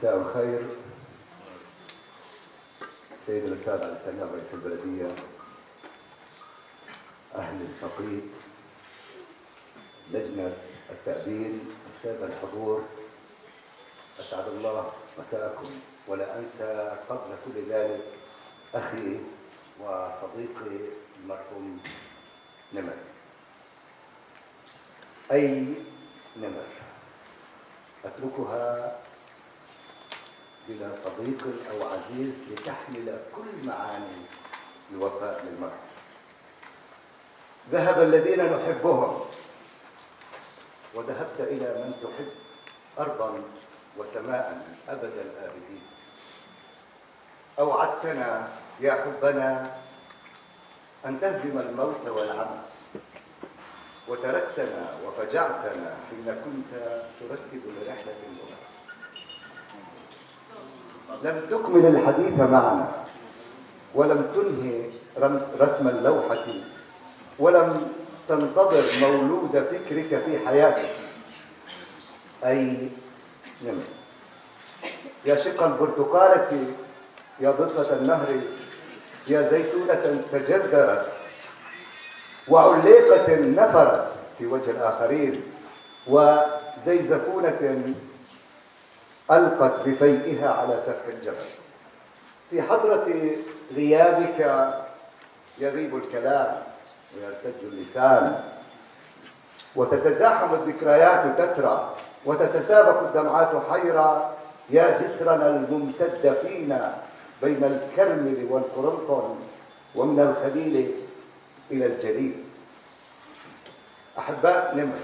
مساء الخير سيد الأستاذ علي سلام رئيس البلدية، أهل الفقيه، لجنة التأبين، السادة الحضور، أسعد الله مساءكم. ولا أنسى قبل كل ذلك أخي وصديقي المرحوم نمر. أي نمر أتركها بلا صديق أو عزيز لتحمل كل معاني الوفاء للمرء. ذهب الذين نحبهم وذهبت إلى من تحب أرضا وسماء أبد الآبدين. أوعدتنا يا حبنا أن تهزم الموت والعمى، وتركتنا وفجعتنا حين كنت ترتب لرحلة الأخرى. لم تكمل الحديث معنا، ولم تنهي رسم اللوحة، ولم تنتظر مولود فكرك في حياتك. أي نمر يا شق البرتقالة، يا ضفة النهر، يا زيتونة تجذرت وعليقة نفرت في وجه الآخرين، وزيزفونة ألقت بفيئها على سفح الجبل. في حضرة غيابك يغيب الكلام ويرتج اللسان، وتتزاحم الذكريات تترى، وتتسابق الدمعات حيرة، يا جسرنا الممتد فينا بين الكرمل والقرنطن، ومن الخليل إلى الجليل. أحباء نمر،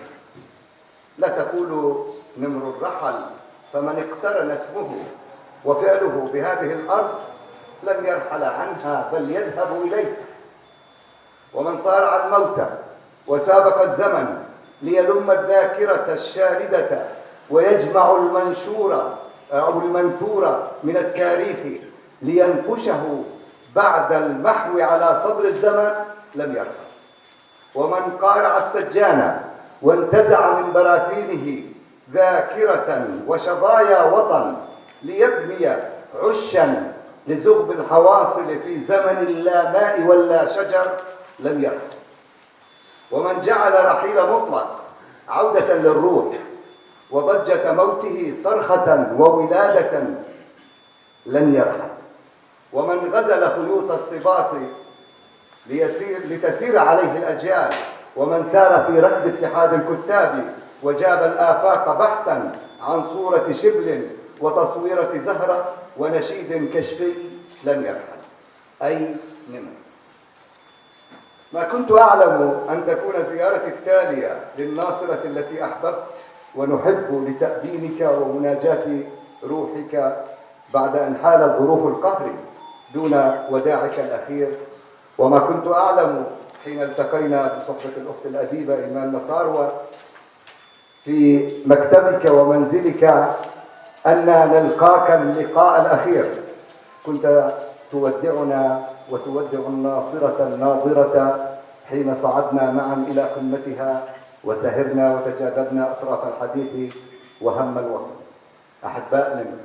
لا تقولوا نمر الرحل، فمن اقترن اسمه وفعله بهذه الأرض لن يرحل عنها بل يذهب إليه. ومن صارع الموت وسابق الزمن ليلم الذاكرة الشاردة ويجمع المنشور أو المنثور من التاريخ لينقشه بعد المحو على صدر الزمن لم يرحل. ومن قارع السجان وانتزع من براثينه ذاكرة وشظايا وطن ليبني عشا لزغب الحواصل في زمن لا ماء ولا شجر لم يرحل. ومن جعل رحيل مطلق عودة للروح وضجة موته صرخة وولادة لن يرحل. ومن غزل خيوط الصباط لتسير عليه الأجيال، ومن سار في ركب اتحاد الكتاب وجاب الآفاق بحثا عن صورة شبل وتصويرة زهرة ونشيد كشفي لن يرحل. أي نمر. ما كنت أعلم أن تكون زيارتي التالية للناصرة التي أحببت ونحب لتأبينك ومناجاة روحك بعد أن حالت ظروف القهر دون وداعك الأخير. وما كنت أعلم حين التقينا بصحبة الأخت الأديبة إيمان مساروة في مكتبك ومنزلك أن نلقاك اللقاء الأخير، كنت تودعنا وتودع الناصرة الناظرة حين صعدنا معا إلى قمتها وسهرنا وتجاذبنا أطراف الحديث وهم الوطن. أحباء نمر،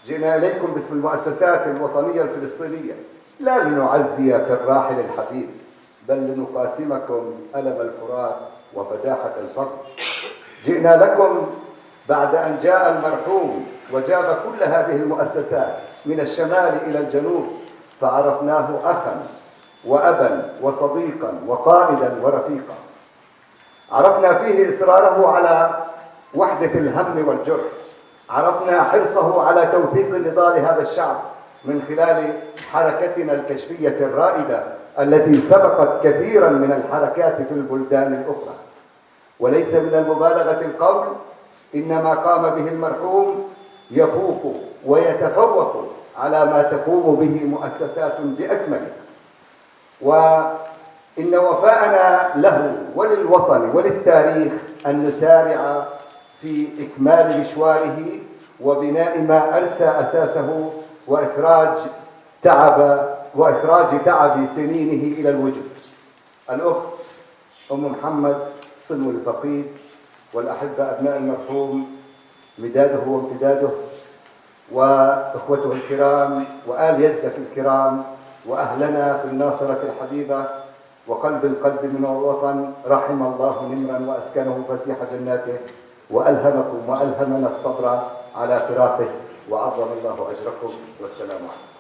جئنا إليكم باسم المؤسسات الوطنية الفلسطينية لا لنعزي في الراحل الحبيب، بل لنقاسمكم ألم الفراق وفداحة الفقر. جئنا لكم بعد أن جاء المرحوم وجاب كل هذه المؤسسات من الشمال إلى الجنوب، فعرفناه أخا وأبا وصديقا وقائدا ورفيقا. عرفنا فيه إصراره على وحدة الهم والجرح، عرفنا حرصه على توثيق نضال هذا الشعب من خلال حركتنا الكشفية الرائدة التي سبقت كثيرا من الحركات في البلدان الأخرى. وليس من المبالغة القول إن ما قام به المرحوم يفوق ويتفوق على ما تقوم به مؤسسات بأكمله. وإن وفاءنا له وللوطن وللتاريخ أن نسارع في إكمال مشواره وبناء ما أرسى أساسه وإخراج تعب سنينه إلى الوجود. الأخت أم محمد صنو الفقيد والأحبة أبناء المرحوم مداده وامتداده، وإخوته الكرام وآل يزدف الكرام وأهلنا في الناصرة الحبيبة وقلب القلب من الوطن، رحم الله نمرا وأسكنه فسيح جناته، وألهمكم وألهمنا الصبر على فراقه، وعظم الله أجركم، والسلام عليكم.